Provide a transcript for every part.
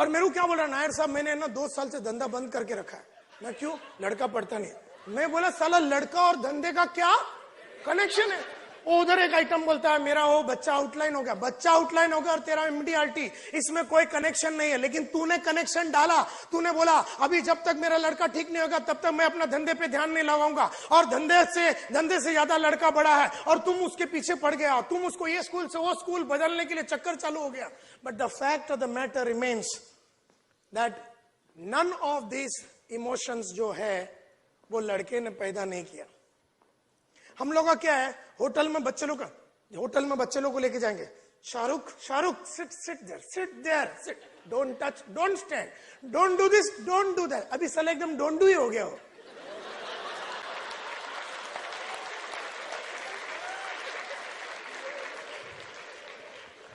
और मेरे को क्या बोल रहा, नायर साहब मैंने ना 2 साल से धंधा बंद करके रखा है। मैं क्यों, लड़का पढ़ता नहीं। मैं बोला साला लड़का और धंधे का क्या कनेक्शन है? वो उधर एक आइटम बोलता है मेरा वो बच्चा आउटलाइन हो गया, बच्चा आउटलाइन हो गया और तेरा एमडीआरटी, इसमें कोई कनेक्शन नहीं है। लेकिन तूने कनेक्शन डाला, तूने बोला अभी जब तक मेरा लड़का ठीक नहीं होगा तब तक मैं अपना धंधे पे ध्यान नहीं लगाऊंगा, और धंधे से ज्यादा लड़का बड़ा है और तुम उसके पीछे पड़ गया, तुम उसको ये स्कूल से वो स्कूल बदलने के लिए चक्कर चालू हो गया। But the fact of the matter remains that none of this emotions जो है वो लड़के ने पैदा नहीं किया। हम लोग का क्या है, होटल में बच्चे लोग को लेके जाएंगे, Shahrukh sit there, don't touch, don't stand, don't do this, don't do that. अभी साला एकदम डोंट डू ही हो गया हो।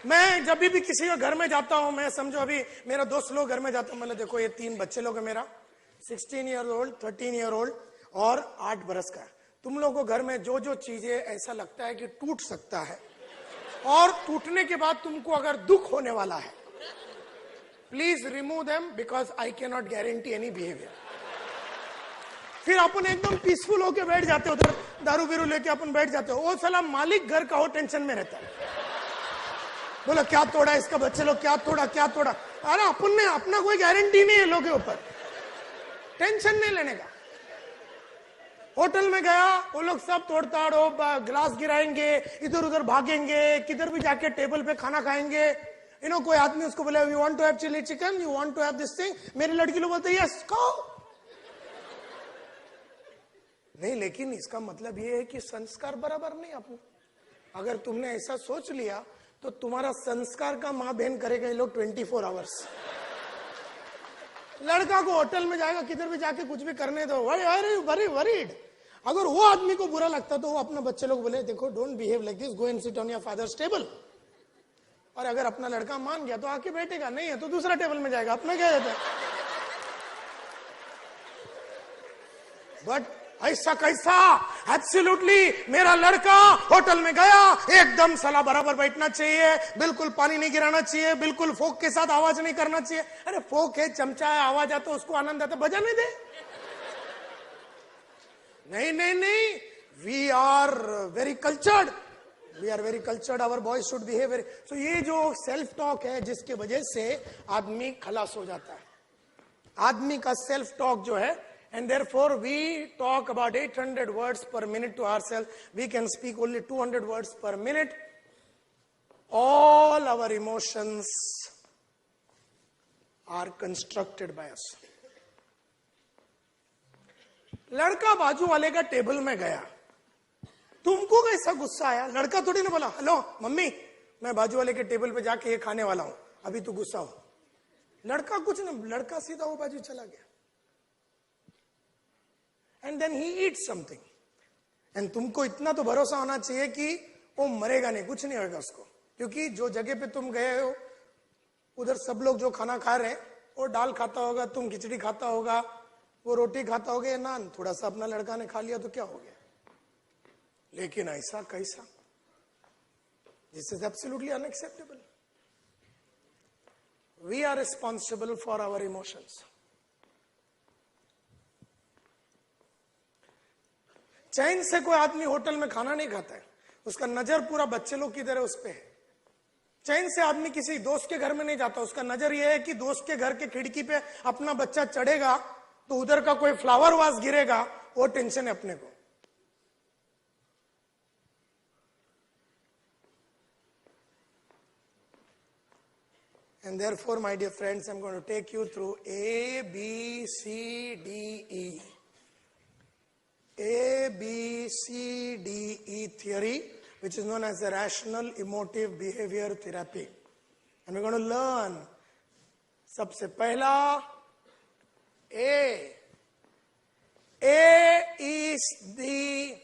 मैं जब भी किसी के घर में जाता हूं, मैं समझो अभी मेरा दोस्त लोग घर में जाता हूं, मतलब देखो ये 3 बच्चे लोग है मेरा, 16 ईयर ओल्ड, 13 ईयर ओल्ड और 8 बरस का। तुम लोगों को घर में जो जो चीजें ऐसा लगता है कि टूट सकता है और टूटने के बाद तुमको अगर दुख होने वाला है, please remove them because I can not guarantee any behaviour. फिर अपन एकदम पीसफुल होके बैठ जाते हो, उधर दारू बीरू लेके अपन बैठ जाते हो, वो साला मालिक घर का हो टेंशन में रहता है, बोला क्या तोड़ा इसका बच्चे लोग, क्या तोड़ा। अरे अपन ने अपना कोई गारंटी नहीं है लोगों के ऊपर, टेंशन नहीं लेने का। होटल में गया, वो लोग सब तोड़ताड़ हो, गिलास गिराएंगे, इधर उधर भागेंगे, किधर भी जाके टेबल पे खाना खाएंगे। कोई आदमी उसको बोले you want to have chilli chicken, you want to have this thing, मेरी लड़की लोग बोलते यस खाओ। नहीं, लेकिन इसका मतलब ये है कि संस्कार बराबर नहीं अपने। अगर तुमने ऐसा सोच लिया तो तुम्हारा संस्कार का माँ बहन करेगा ये लोग 24 आवर्स। लड़का को होटल में जाएगा, किधर भी जाके कुछ भी करने दो, वेरी वरीड। अगर वो आदमी को बुरा लगता तो वो अपने बच्चे लोग बोले देखो don't behave like this, go and sit on your fathers table. और अगर अपना लड़का मान गया तो आके बैठेगा, नहीं है तो दूसरा टेबल में जाएगा, अपना क्या जाता है। बट ऐसा कैसा, एब्सोल्युटली मेरा लड़का होटल में गया, एकदम सला बराबर बैठना चाहिए, बिल्कुल पानी नहीं गिराना चाहिए, बिल्कुल फोक के साथ आवाज नहीं करना चाहिए। अरे फोक है, चमचा है, आवाज आता उसको आनंद आता, बजाने दे। नहीं, we are very cultured, our boys should behave very. So ये जो सेल्फ टॉक है जिसके वजह से आदमी खलास हो जाता है, आदमी का सेल्फ टॉक जो है, and therefore we talk about 800 words per minute to ourselves. We can speak only 200 words per minute. All our emotions are constructed by us. लड़का बाजू वाले का टेबल में गया, तुमको कैसा गुस्सा आया? लड़का थोड़ी ना बोला हेलो मम्मी मैं बाजू वाले के टेबल पे जाके ये खाने वाला हूं, अभी तू गुस्सा हो। लड़का कुछ ना, लड़का सीधा वो बाजू चला गया and then he eats something. and तुमको इतना तो भरोसा होना चाहिए कि वो मरेगा नहीं, कुछ नहीं होगा उसको, क्योंकि जो जगह पे तुम गए हो उधर सब लोग जो खाना खा रहे हैं वो दाल खाता होगा, तुम खिचड़ी खाता होगा, वो रोटी खाता होगा या नान, थोड़ा सा अपना लड़का ने खा लिया तो क्या हो गया। लेकिन ऐसा कैसा, this is absolutely unacceptable. We are responsible for our emotions. चैन से कोई आदमी होटल में खाना नहीं खाता है, उसका नजर पूरा बच्चे लोग की तरह उस पे है। चैन से आदमी किसी दोस्त के घर में नहीं जाता, उसका नजर यह है कि दोस्त के घर के खिड़की पे अपना बच्चा चढ़ेगा तो उधर का कोई फ्लावर वास गिरेगा, वो टेंशन है अपने को। And therefore, my dear friends, I'm going to take you through A, B, C, D, E. A, B, C, D, E theory, which is known as the rational emotive behavior therapy. And we're going to learn, सबसे पहला, A. A is the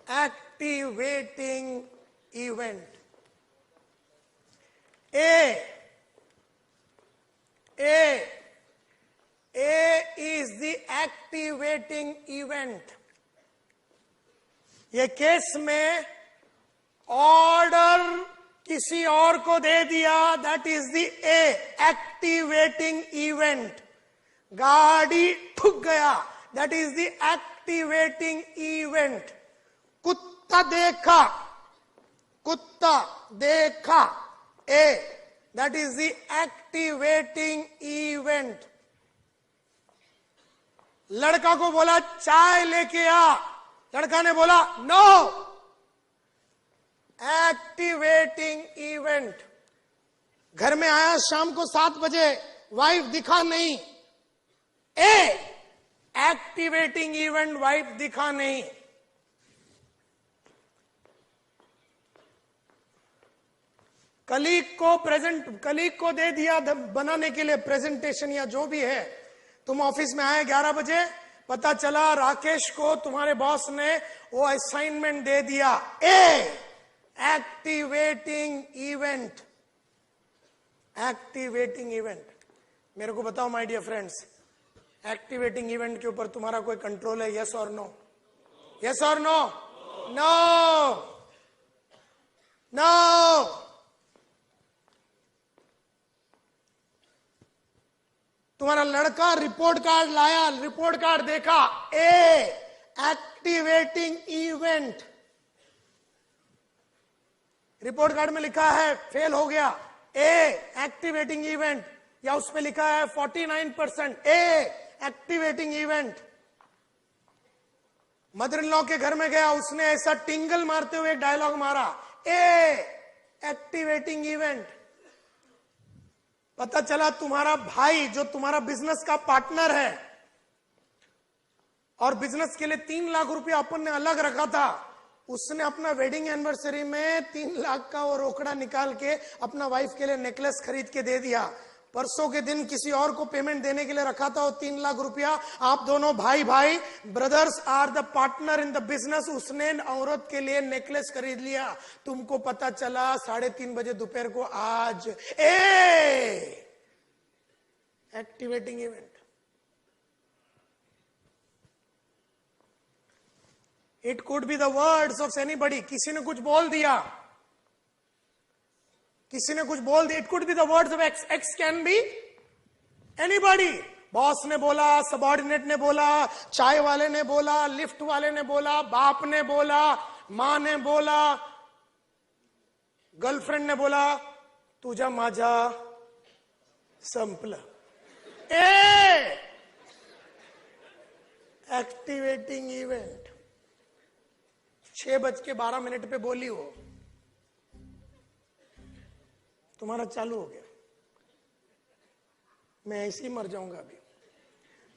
activating event. A is the activating event. ये case में order किसी और को दे दिया, that is the uh, act activating event. गाड़ी ठुक गया, that is the activating event. कुत्ता देखा, कुत्ता देखा, uh, that is the activating event. लड़का को बोला चाय लेके आ, लड़का ने बोला नो. Activating event. घर में आया शाम को 7 बजे, वाइफ दिखा नहीं, ए, एक्टिवेटिंग इवेंट, वाइफ दिखा नहीं. कलीग को दे दिया बनाने के लिए प्रेजेंटेशन या जो भी है. तुम ऑफिस में आए 11 बजे, पता चला राकेश को तुम्हारे बॉस ने वो असाइनमेंट दे दिया, A, activating event. Activating event. मेरे को बताओ my dear friends, activating event के ऊपर तुम्हारा कोई कंट्रोल है? यस और नो? यस और नो? नो, नो. तुम्हारा लड़का रिपोर्ट कार्ड लाया, रिपोर्ट कार्ड देखा, A, activating event. Report card में लिखा है फेल हो गया, ए, एक्टिवेटिंग इवेंट. या उसमें लिखा है 49%, uh, activating event. Mother in law के घर में गया, उसने ऐसा टिंगल मारते हुए डायलॉग मारा, ए, एक्टिवेटिंग इवेंट. पता चला तुम्हारा भाई जो तुम्हारा बिजनेस का पार्टनर है और बिजनेस के लिए 3 लाख रुपया अपन ने अलग रखा था, उसने अपना वेडिंग एनिवर्सरी में 3 लाख का वो रोकड़ा निकाल के अपना वाइफ के लिए नेकलेस खरीद के दे दिया. परसों के दिन किसी और को पेमेंट देने के लिए रखा था वो 3 लाख रुपया. आप दोनों भाई भाई, brothers are the partner in the business. उसने औरत के लिए नेकलेस खरीद लिया. तुमको पता चला 3:30 बजे दोपहर को, आज, uh, activating event. It could be the words of anybody. किसी ने कुछ बोल दिया, किसी ने कुछ बोल दिया. It could be the words of x. X can be anybody. Boss ने बोला, सबऑर्डिनेट ने बोला, चाय वाले ने बोला, लिफ्ट वाले ने बोला, बाप ने बोला, मां ने बोला, गर्लफ्रेंड ने बोला, तुझा माझा संपलं. ए, एक्टिवेटिंग इवेंट. 6:12 पे बोली हो, तुम्हारा चालू हो गया. मैं ऐसे ही मर जाऊंगा अभी.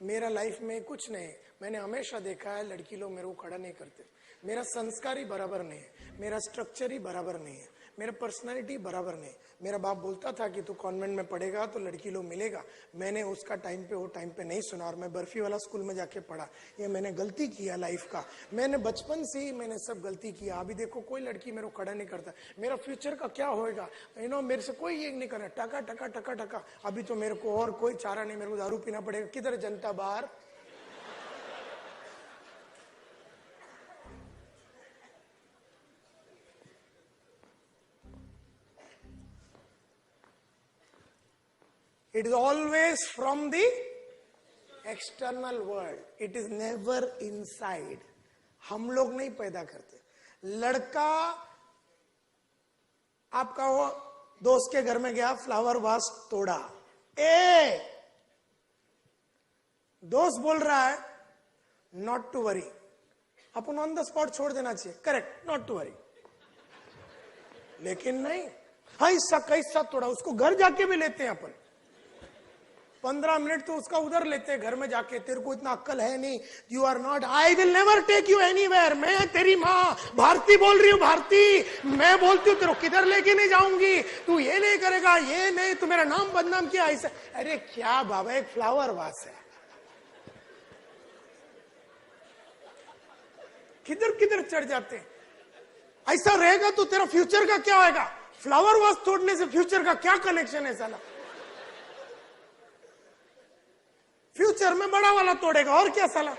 मेरा लाइफ में कुछ नहीं. मैंने हमेशा देखा है लड़की लोग मेरे को खड़ा नहीं करते. मेरा संस्कार ही बराबर नहीं है, मेरा स्ट्रक्चर ही बराबर नहीं है, मेरा पर्सनालिटी बराबर नहीं. मेरा बाप बोलता था कि तू कॉन्वेंट में पढ़ेगा तो लड़की लोग मिलेगा. मैंने उसका टाइम पे वो टाइम पे नहीं सुना और मैं बर्फी वाला स्कूल में जाके पढ़ा. ये मैंने गलती किया लाइफ का. मैंने बचपन से ही मैंने सब गलती किया. अभी देखो कोई लड़की मेरे को खड़ा नहीं करता. मेरा फ्यूचर का क्या होएगा, मेरे से कोई ये नहीं करना. टका टका टका टका. अभी तो मेरे को और कोई चारा नहीं, मेरे को दारू पीना पड़ेगा. किधर जनता बाहर. It is always from the external world. It is never inside. हम लोग नहीं पैदा करते. लड़का आपका वो दोस्त के घर में गया, फ्लावर वास तोड़ा, ए, दोस्त बोल रहा है नॉट टू वरी. अपन ऑन द स्पॉट छोड़ देना चाहिए, करेक्ट, नॉट टू वरी. लेकिन नहीं, ऐसा कैसा तोड़ा, उसको घर जाके भी लेते हैं अपन. 15 मिनट तो उसका उधर लेते हैं घर में जाके. तेरे को इतना अक्ल है नहीं. You are not, I will never take you anywhere. मैं तेरी माँ भारती बोल रही हूँ, भारती, मैं बोलती हूँ तेरे को किधर लेके नहीं जाऊंगी. तू ये नहीं करेगा, ये नहीं, तू मेरा नाम बदनाम किया ऐसा. अरे क्या बाबा, एक फ्लावर वास है. किधर किधर चढ़ जाते हैं. ऐसा रहेगा तो तेरा फ्यूचर का क्या होगा. फ्लावर वास तोड़ने से फ्यूचर का क्या कनेक्शन है साला. फ्यूचर में बड़ा वाला तोड़ेगा और क्या साला.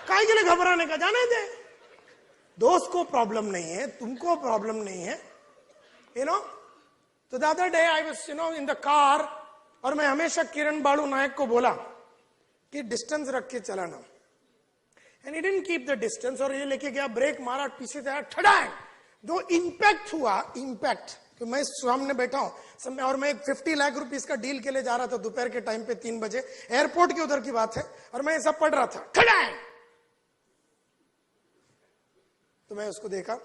काहे के लिए घबराने का, जाने दे. दोस्त को प्रॉब्लम नहीं है, तुमको प्रॉब्लम नहीं है. तो the other day I was in the car और मैं हमेशा किरण बालू नायक को बोला कि डिस्टेंस रख के चलाना, and he didn't keep the distance, और ये लेके गया, ब्रेक मारा, पीछे से आया, ठड़ांग, जो इंपैक्ट हुआ, इंपैक्ट, तो मैं सामने बैठा हूं और मैं 50 लाख रुपीस का डील के लिए जा रहा था दोपहर के टाइम पे 3 बजे, एयरपोर्ट के उधर की बात है, और मैं ऐसा पढ़ रहा था, ठड़ांग, तो मैं उसको देखा,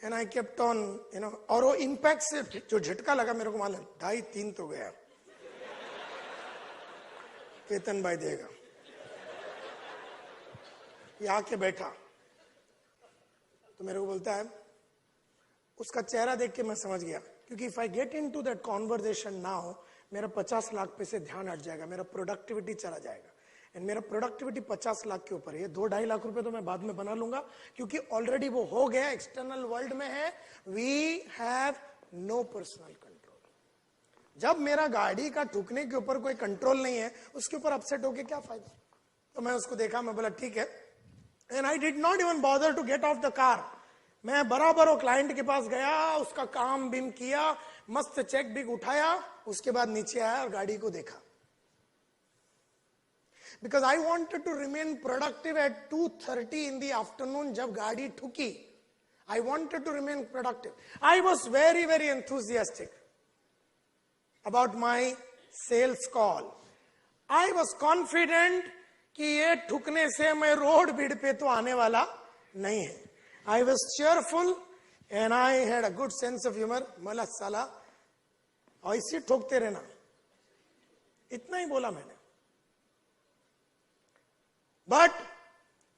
एंड आई केप्ट ऑन, और वो इंपैक्ट से जो झटका लगा मेरे को मालूम 2.5-3 तो गया, केतन भाई देगा, ये आके बैठा, तो मेरे को बोलता है, उसका चेहरा देख के मैं समझ गया, क्योंकि if I get into that conversation now, मेरा 50 लाख पे से ध्यान हट जाएगा, मेरा प्रोडक्टिविटी चला जाएगा, एंड मेरा प्रोडक्टिविटी 50 लाख के ऊपर है, 2-2.5 लाख रुपए तो मैं बाद में बना लूंगा, क्योंकि ऑलरेडी वो हो गया, एक्सटर्नल वर्ल्ड में है, we have no personal control. जब मेरा गाड़ी का ठुकने के ऊपर कोई कंट्रोल नहीं है, उसके ऊपर अपसेट होके क्या फायदा। तो मैं उसको देखा, मैं बोला ठीक है, and I did not even bother to get off the car, मैं बराबर वो क्लाइंट के पास गया, उसका काम बिम किया, मस्त चेक बिक उठाया, उसके बाद नीचे आया और गाड़ी को देखा, because I wanted to remain productive at 2:30 in the afternoon, जब गाड़ी ठुकी, I wanted to remain productive, I was very very enthusiastic about my sales call, I was confident कि ये ठुकने से मैं रोड भीड़ पे तो आने वाला नहीं है, I was cheerful and I had a good sense of humor. मला साला ऐसे ठोकते रहना, इतना ही बोला मैंने, बट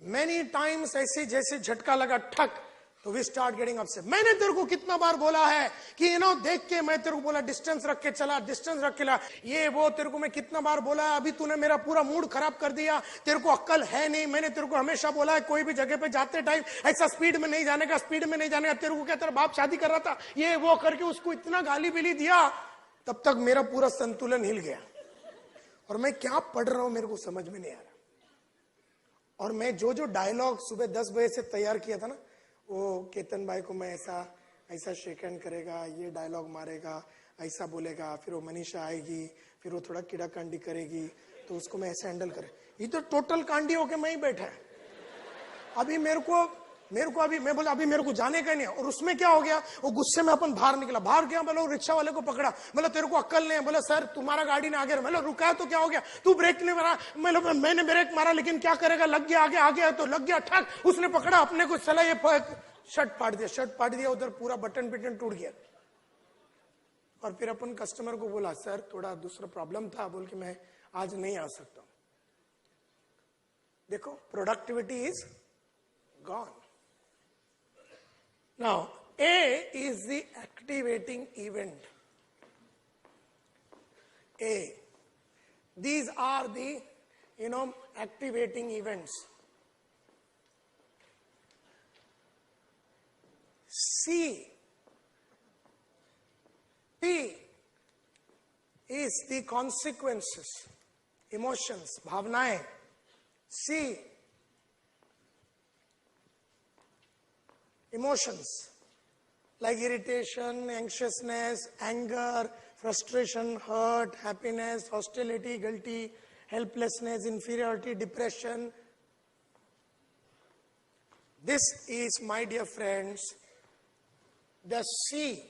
many times ऐसे जैसे झटका लगा ठक, तो वी स्टार्ट गेटिंग अपसेट। मैंने तेरे को कितना बार बोला है कि देख के, मैं तेरे को बोला डिस्टेंस रख के चला, डिस्टेंस रख के ला, ये वो तेरे को मैं कितना बार बोला है, अभी तूने मेरा पूरा मूड खराब कर दिया, तेरे को अक्ल है नहीं, मैंने तेरे को हमेशा बोला है कोई भी जगह पे जाते टाइम ऐसा स्पीड में नहीं जाने का, स्पीड में नहीं जाने का, तेरे को क्या तेरा बाप शादी कर रहा था, ये वो करके उसको इतना गाली बिली दिया, तब तक मेरा पूरा संतुलन हिल गया, और मैं क्या पढ़ रहा हूं मेरे को समझ में नहीं आ रहा। और मैं जो जो डायलॉग सुबह 10 बजे से तैयार किया था ना, वो केतन भाई को मैं ऐसा शेक हैंड करेगा, ये डायलॉग मारेगा, ऐसा बोलेगा, फिर वो मनीषा आएगी, फिर वो थोड़ा कीड़ा कांडी करेगी, तो उसको मैं ऐसे हैंडल करे, ये तो टोटल कांडी होके मैं ही बैठा है। अभी मेरे को अभी मैं बोला अभी मेरे को जाने का नहीं है, और उसमें क्या हो गया, वो गुस्से में अपन बाहर निकला, बाहर गया, बोला रिक्शा वाले को पकड़ा, बोला तेरे को अक्ल नहीं है, बोला सर तुम्हारा गाड़ी ने आगे, मतलब रुका है तो क्या हो गया, तू ब्रेक नहीं मारा, मैंने ब्रेक मारा लेकिन क्या करेगा, लग गया आगे, आगे तो लग गया, ठक, उसने पकड़ा अपने को, चला ये शर्ट फाड़ दिया, उधर पूरा बटन पिटन टूट गया। और फिर अपन कस्टमर को बोला सर थोड़ा दूसरा प्रॉब्लम था, बोल के मैं आज नहीं आ सकता। देखो productivity is gone. Now, A is the activating event. A. These are the, activating events. C. P is the consequences, emotions, bhavnaएं. C. Emotions like irritation, anxiousness, anger, frustration, hurt, happiness, hostility, guilty, helplessness, inferiority, depression. This is, my dear friends, the C.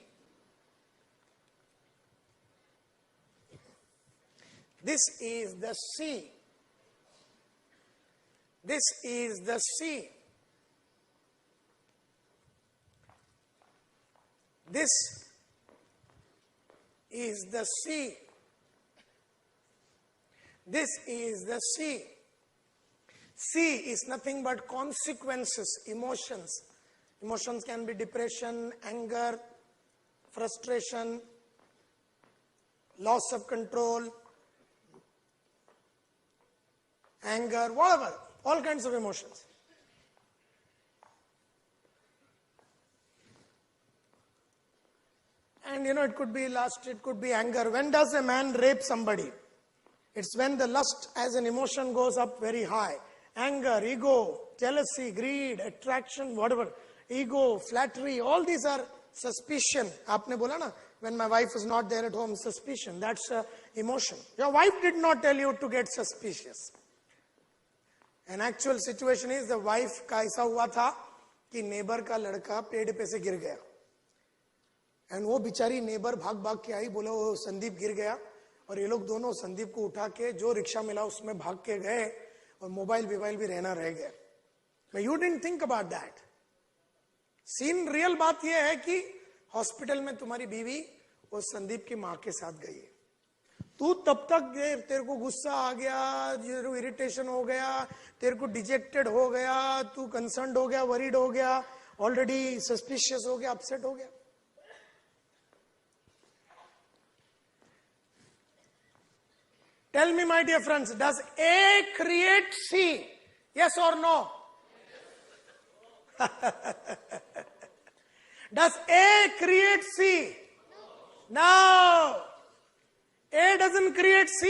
This is the C. This is the C. This is the C. This is the C. C is nothing but consequences, emotions. Emotions can be depression, anger, frustration, loss of control, anger, whatever, all kinds of emotions. And it could be lust, it could be anger. When does a man rape somebody? It's when the lust as an emotion goes up very high. Anger, ego, jealousy, greed, attraction, whatever. Ego, flattery, all these are suspicion. आपने बोला ना when my wife is not there at home, suspicion. That's emotion. Your wife did not tell you to get suspicious. An actual situation is the wife का ऐसा हुआ था कि neighbour का लड़का पेड़ पे से गिर गया, एंड वो बेचारी नेबर भाग भाग के आई, बोला वो संदीप गिर गया, और ये लोग दोनों संदीप को उठा के जो रिक्शा मिला उसमें भाग के गए, और मोबाइल भी रहना रह गया. You didn't think about that scene. Real बात यह है कि हॉस्पिटल में तुम्हारी बीवी वो संदीप की मां के साथ गई है. तू तब तक तेरे को गुस्सा आ गया, इरिटेशन हो गया, तेरे को डिजेक्टेड हो गया, तू कंसर्न्ड हो गया, वरीड हो गया, ऑलरेडी सस्पिशियस हो गया, अपसेट हो गया. Tell me, my dear friends, does A create C? Yes or no? Does A create C? No. A doesn't create C.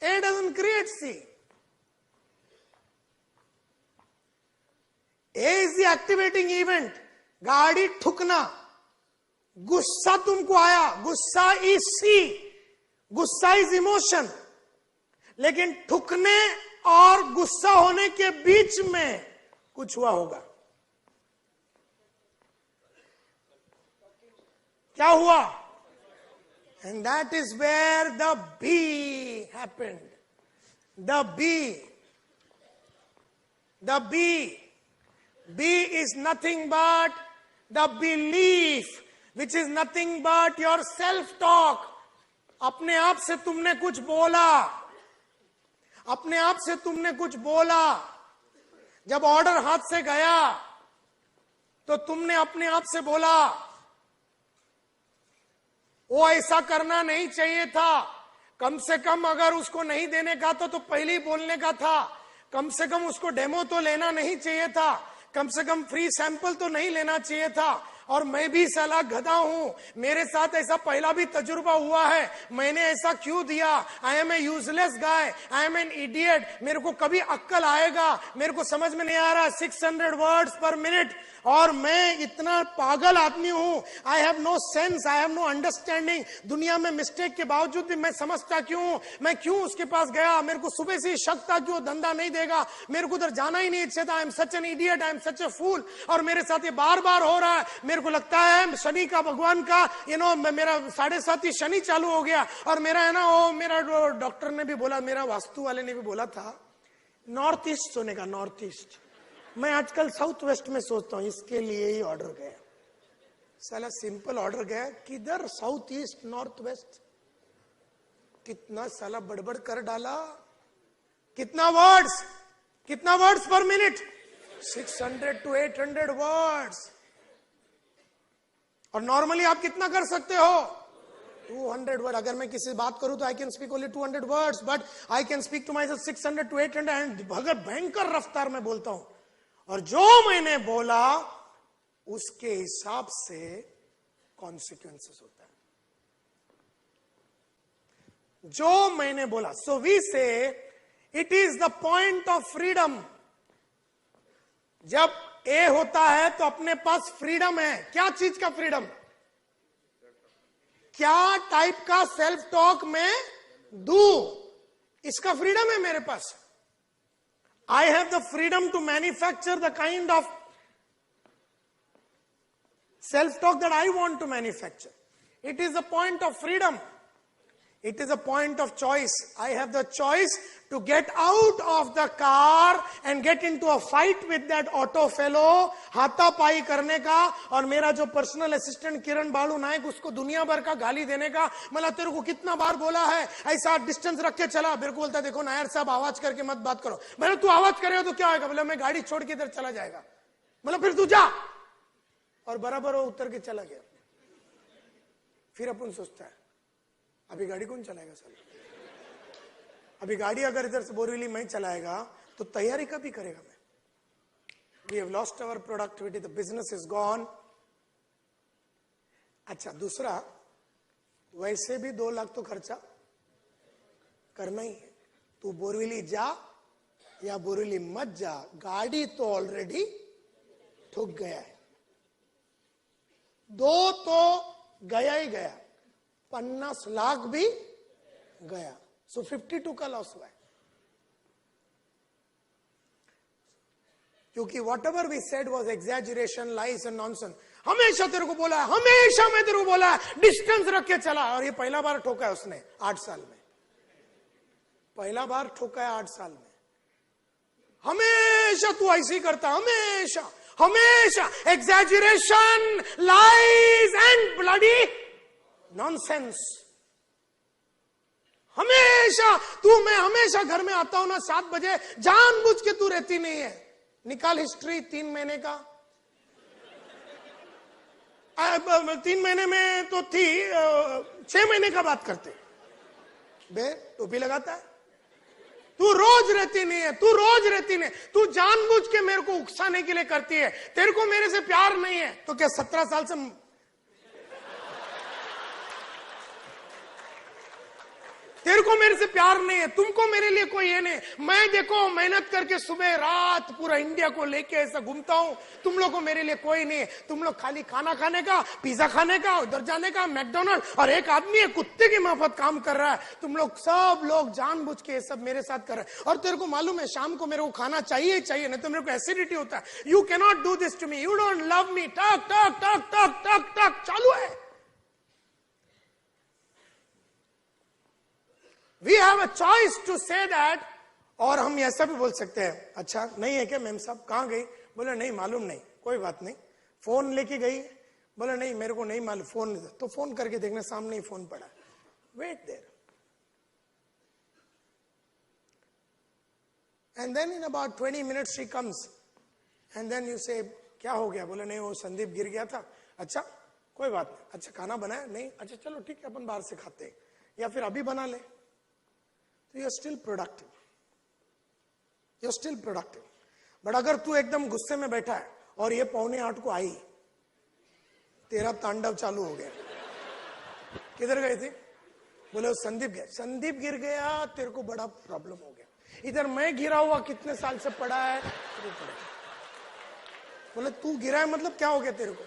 A doesn't create C. A is the activating event. गाड़ी ठुकना, गुस्सा तुमको आया, गुस्सा is सी, गुस्सा is emotion. लेकिन ठुकने और गुस्सा होने के बीच में कुछ हुआ होगा. क्या हुआ? And that is where the B happened. The B is nothing but the belief, which is nothing but your self-talk. अपने आप से तुमने कुछ बोला, अपने आप से तुमने कुछ बोला. जब ऑर्डर हाथ से गया तो तुमने अपने आप से बोला वो ऐसा करना नहीं चाहिए था, कम से कम अगर उसको नहीं देने का तो पहले ही बोलने का था, कम से कम उसको डेमो तो लेना नहीं चाहिए था, कम से कम फ्री सैंपल तो नहीं लेना चाहिए था. और मैं भी साला गधा हूं, मेरे साथ ऐसा पहला भी तजुर्बा हुआ है, मैंने ऐसा क्यों दिया. I am a useless guy, I am an idiot. मेरे को कभी अक्कल आएगा, मेरे को समझ में नहीं आ रहा. 600 वर्ड्स पर मिनट, और मैं इतना पागल आदमी हूं. I have no sense, I have no understanding. दुनिया में मिस्टेक के बावजूद भी मैं समझता क्यों, मैं क्यों उसके पास गया. मेरे को सुबह से शक था कि वो धंधा नहीं देगा, मेरे को उधर जाना ही नहीं चाहिए था. I am such an idiot, I am such a fool. और मेरे साथ ये बार बार हो रहा है. मेरे को लगता है शनि का, भगवान का, मेरा 7.5 ही शनि चालू हो गया. और मेरा है ना, वो मेरा डॉक्टर ने भी बोला, मेरा वास्तु वाले ने भी बोला था नॉर्थ ईस्ट सोने का, नॉर्थ ईस्ट. मैं आजकल साउथ वेस्ट में सोचता हूं, इसके लिए ही ऑर्डर गया. साला सिंपल ऑर्डर गया, किधर साउथ ईस्ट नॉर्थ वेस्ट. कितना साला बड़बड़ कर डाला. कितना वर्ड्स पर मिनट? 600 to 800 words. और नॉर्मली आप कितना कर सकते हो? 200 वर्ड. अगर मैं किसी बात करूं तो I can speak only 200 words, but I can speak to myself 600 to 800. And अगर भयंकर रफ्तार में बोलता हूं, और जो मैंने बोला उसके हिसाब से कॉन्सिक्वेंसेस होता है. जो मैंने बोला. सो वी से it is the point of freedom. जब ए होता है तो अपने पास फ्रीडम है. क्या चीज का फ्रीडम? क्या टाइप का सेल्फ टॉक मैं दू, इसका फ्रीडम है मेरे पास. I have the freedom to manufacture the kind of self-talk that I want to manufacture. It is a point of freedom. It is a point of choice. I have the choice to get out of the car and get into a fight with that auto fellow, हाथापाई करने का, और मेरा जो personal assistant किरण बालू नायक, उसको दुनिया भर का गाली देने का. मतलब तेरे को कितना बार बोला है ऐसा डिस्टेंस रख के चला. मेरे को बोलता देखो नायर साहब आवाज करके मत बात करो. मैंने तू आवाज करेगा तो क्या होगा? बोला मैं गाड़ी छोड़ के इधर चला जाएगा. मतलब फिर तू जा. और बराबर वो उतर के चला गया. फिर अपन सोचता है अभी गाड़ी कौन चलाएगा साला. अभी गाड़ी अगर इधर से बोरीवली मैं चलाएगा तो तैयारी कभी करेगा मैं. We have lost our productivity, the business is gone. अच्छा, दूसरा, वैसे भी 2 लाख तो खर्चा करना ही है. तू बोरीवली जा या बोरीवली मत जा, गाड़ी तो ऑलरेडी ठुक गया है. 2 तो गया ही गया, 50 लाख भी गया, सो 52 का लॉस हुआ है। क्योंकि whatever we said was exaggeration, lies and nonsense. हमेशा तेरे को बोला है, हमेशा मैं तेरे को बोला है, डिस्टेंस रख के चला, और ये पहला बार ठोका है उसने 8 साल में, पहला बार ठोका है 8 साल में। हमेशा तू ऐसे ही करता, हमेशा हमेशा exaggeration, lies and bloody nonsense. हमेशा तू, मैं हमेशा घर में आता हूं ना 7 बजे, जानबूझ के तू रहती नहीं है। निकाल हिस्ट्री 3 महीने का, 3 महीने में तो थी, 6 महीने का बात करते बे, टोपी लगाता है। तू रोज रहती नहीं है, तू रोज रहती नहीं, तू जानबूझ के मेरे को उकसाने के लिए करती है। तेरे को मेरे से प्यार नहीं है तो क्या 17 साल से तेरे को मेरे से प्यार नहीं है, तुमको मेरे लिए कोई ये नहीं। मैं देखो मेहनत करके सुबह रात पूरा इंडिया को लेके ऐसा घूमता हूं, तुम लोग को मेरे लिए कोई नहीं है। तुम लोग खाली खाना खाने का, पिज्जा खाने का, उधर जाने का, मैकडोनल्ड, और एक आदमी है कुत्ते की माफत काम कर रहा है। तुम लोग सब लोग जानबूझ के ये सब मेरे साथ कर रहे हैं। और तेरे को मालूम है शाम को मेरे को खाना चाहिए ही चाहिए, नहीं तो मेरे को एसिडिटी होता है। You can not do this to me, you don't love me, टक टक टक टक टक टक चालू है। We have a choice to say that, और हम ऐसा भी बोल सकते हैं, अच्छा नहीं है क्या मैम साहब, कहां गई? बोले नहीं मालूम नहीं, कोई बात नहीं। फोन लेके गई? बोले नहीं मेरे को नहीं मालूम, फोन तो फोन करके देखना, सामने ही फोन पड़ा, wait there. And then in about 20 minutes she comes, and then you say क्या हो गया? बोले नहीं वो संदीप गिर गया था। अच्छा कोई बात नहीं, अच्छा खाना बनाया? नहीं, अच्छा चलो ठीक है अपन बाहर से खाते हैं, या फिर अभी बना ले। तो you are still productive, you are still productive. But अगर तू एकदम गुस्से में बैठा है और ये 7:45 को आई, तेरा तांडव चालू हो गया। किधर गए थे? बोले संदीप गया, संदीप गिर गया, तेरे को बड़ा प्रॉब्लम हो गया। इधर मैं गिरा हुआ कितने साल से पड़ा है, बोले तू गिरा है मतलब क्या हो गया तेरे को?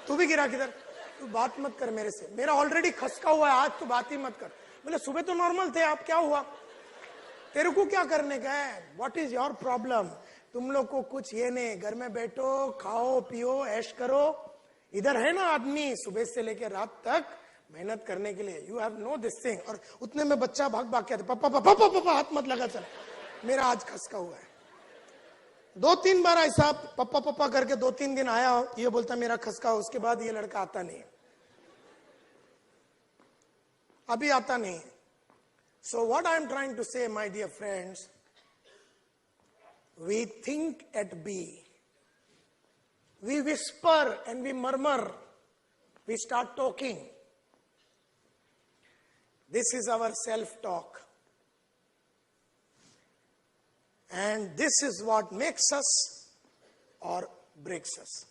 तू भी गिरा किधर? तू बात मत कर मेरे से, मेरा ऑलरेडी खसका हुआ है, आज तू बात ही मत कर। बोले सुबह तो नॉर्मल थे, आप क्या हुआ? तेरे को क्या करने का है? What is your problem? तुम लोग को कुछ ये नहीं, घर में बैठो, खाओ पियो, ऐश करो। इधर है ना आदमी सुबह से लेके रात तक मेहनत करने के लिए, you have no this thing. और उतने में बच्चा भाग भाग के आता, पापा पापा पापा पापा हाथ मत लगा, चल मेरा आज खसका हुआ है। 2-3 बार ऐसा पप्पा पप्पा करके 2-3 दिन आया, ये बोलता मेरा खसका, उसके बाद ये लड़का आता नहीं, अभी आता नहीं। So what I am trying to say, my dear friends, we think at B, we whisper and we murmur, we start talking. This is our self-talk, and this is what makes us or breaks us.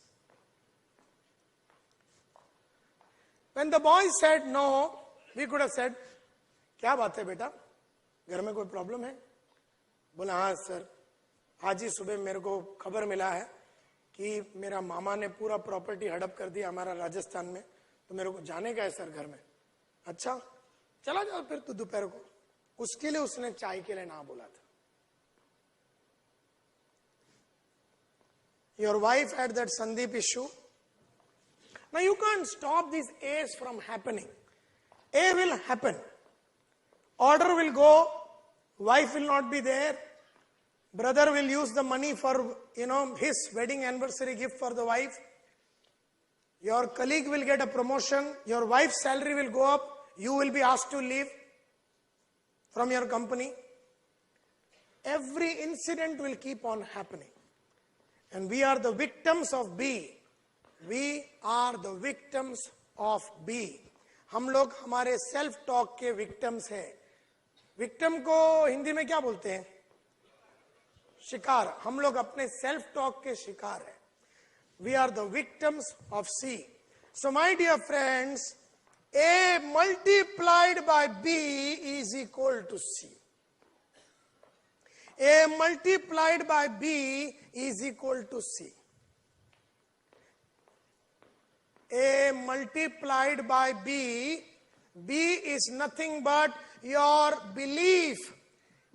When the boy said no, we could have said, क्या बात है बेटा, घर में कोई problem है? बोला हाँ सर, आज ही सुबह मेरे को खबर मिला है कि मेरा मामा ने पूरा प्रॉपर्टी हड़प कर दिया हमारा राजस्थान में, तो मेरे को जाने का है सर घर में। अच्छा चला जाओ फिर तू दोपहर को। उसके लिए उसने चाय के लिए ना बोला था। Your wife had that Sandeep issue. Now you can't stop these A's from happening. A will happen. Order will go, wife will not be there, brother will use the money for, his wedding anniversary gift for the wife. Your colleague will get a promotion, your wife's salary will go up, you will be asked to leave from your company. Every incident will keep on happening. And we are the victims of B. We are the victims of B. हम लोग हमारे self talk के victims हैं। Victim को हिंदी में क्या बोलते हैं? शिकार। हम लोग अपने सेल्फ टॉक के शिकार हैं। We are the victims of C. So my dear friends, A multiplied by B is equal to C. A multiplied by B is equal to C. A multiplied by B. B is nothing but your belief.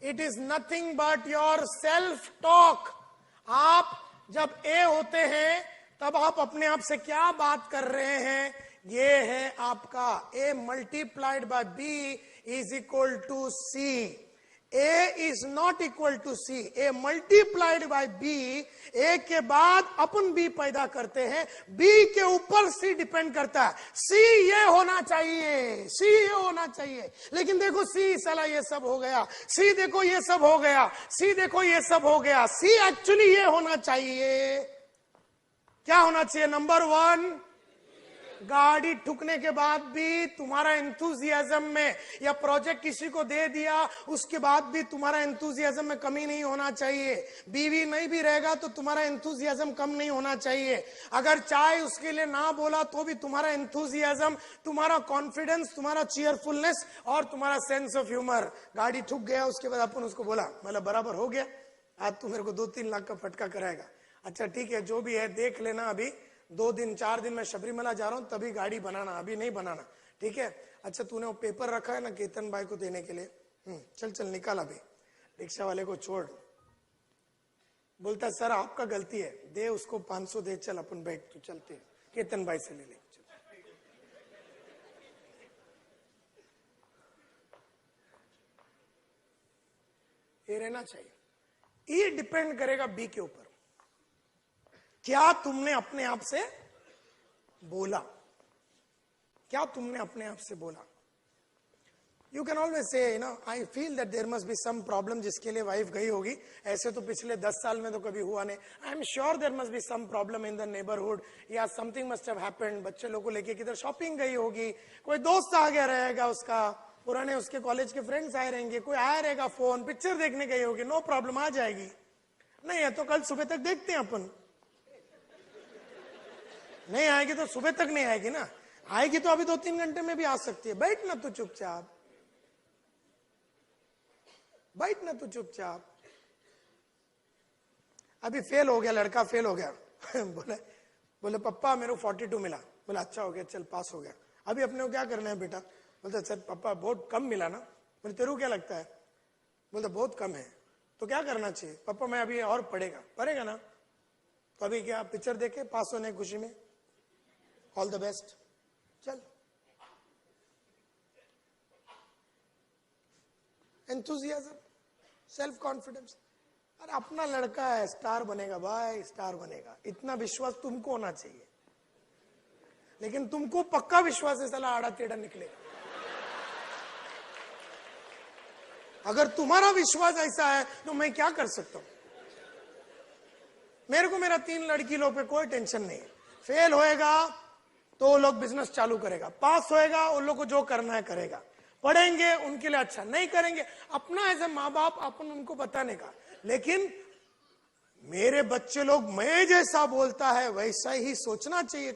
It is nothing but your self-talk. आप जब A होते हैं तब आप अपने आप से क्या बात कर रहे हैं? ये है आपका A multiplied by B is equal to C. A is not equal to C. A multiplied by B. A के बाद अपन B पैदा करते हैं. B के ऊपर C डिपेंड करता है. C ये होना चाहिए, C ये होना चाहिए. लेकिन देखो C साला ये सब हो गया, C देखो ये सब हो गया, C देखो ये सब हो गया. C एक्चुअली ये होना चाहिए. क्या होना चाहिए? नंबर 1, गाड़ी ठुकने के बाद भी तुम्हारा एंथुजियाज्म में, या प्रोजेक्ट किसी को दे दिया उसके बाद भी तुम्हारा एंथुजियाज्म में कमी नहीं होना चाहिए. बीवी नहीं भी रहेगा तो तुम्हारा एंथुजियाज्म कम नहीं होना चाहिए. अगर चाय उसके लिए ना बोला तो भी तुम्हारा एंथुजियाज्म, तुम्हारा कॉन्फिडेंस, तुम्हारा चीयरफुलनेस और तुम्हारा सेंस ऑफ ह्यूमर. गाड़ी ठुक गया, उसके बाद अपन उसको बोला, मतलब बराबर हो गया, आज तू मेरे को 2-3 लाख का फटका कराएगा. अच्छा ठीक है, जो भी है देख लेना. अभी 2 दिन 4 दिन मैं शबरीमला जा रहा हूं, तभी गाड़ी बनाना, अभी नहीं बनाना. ठीक है? अच्छा तूने वो पेपर रखा है ना केतन भाई को देने के लिए? चल चल निकाल. अभी रिक्शा वाले को छोड़. बोलता सर आपका गलती है, दे उसको 500 दे, चल अपन बैठ, तू चलते केतन भाई से ले ले. ये रहना चाहिए. ये डिपेंड करेगा बी के ऊपर. क्या तुमने अपने आप से बोला? क्या तुमने अपने आप से बोला? You can always say I feel that there must be some problem जिसके लिए वाइफ गई होगी. ऐसे तो पिछले 10 साल में तो कभी हुआ नहीं. I am sure there must be some problem in the neighbourhood, या समथिंग मस्ट हैव हैपेंड. बच्चे लोगों को लेके किधर शॉपिंग गई होगी, कोई दोस्त आ गया रहेगा उसका, पुराने उसके कॉलेज के फ्रेंड्स आए रहेंगे, कोई आया रहेगा, फोन पिक्चर देखने गई होगी. नो प्रॉब्लम, आ जाएगी. नहीं है तो कल सुबह तक देखते हैं अपन. नहीं आएगी तो सुबह तक नहीं आएगी ना. आएगी तो अभी 2-3 घंटे में भी आ सकती है. बैठ ना तू चुपचाप, बैठ ना तू चुपचाप. अभी फेल हो गया लड़का, फेल हो गया. बोले पप्पा मेरे को 42 मिला. बोला अच्छा हो गया, चल पास हो गया. अभी अपने को क्या करना है बेटा? बोलता सर पापा बहुत कम मिला ना. बोले तेरे को क्या लगता है? बोलता बहुत कम है. तो क्या करना चाहिए? पापा मैं अभी और पढ़ेगा ना. तो अभी क्या पिक्चर देखे पास होने की खुशी में? All the best. चल. Enthusiasm, self confidence. अरे अपना लड़का है, स्टार बनेगा भाई, स्टार बनेगा. इतना विश्वास तुमको होना चाहिए. लेकिन तुमको पक्का विश्वास है साला आड़ा टेढ़ा निकलेगा. अगर तुम्हारा विश्वास ऐसा है तो मैं क्या कर सकता हूं? मेरे को मेरा 3 लड़की लोग पे कोई टेंशन नहीं है. फेल होएगा तो वो लोग बिजनेस चालू करेगा, पास होएगा उन लोग को जो करना है करेगा, पढ़ेंगे उनके लिए अच्छा, नहीं करेंगे अपना ऐसे माँ बाप अपन उनको बताने का. लेकिन मेरे बच्चे लोग मैं जैसा बोलता है वैसा ही सोचना चाहिए.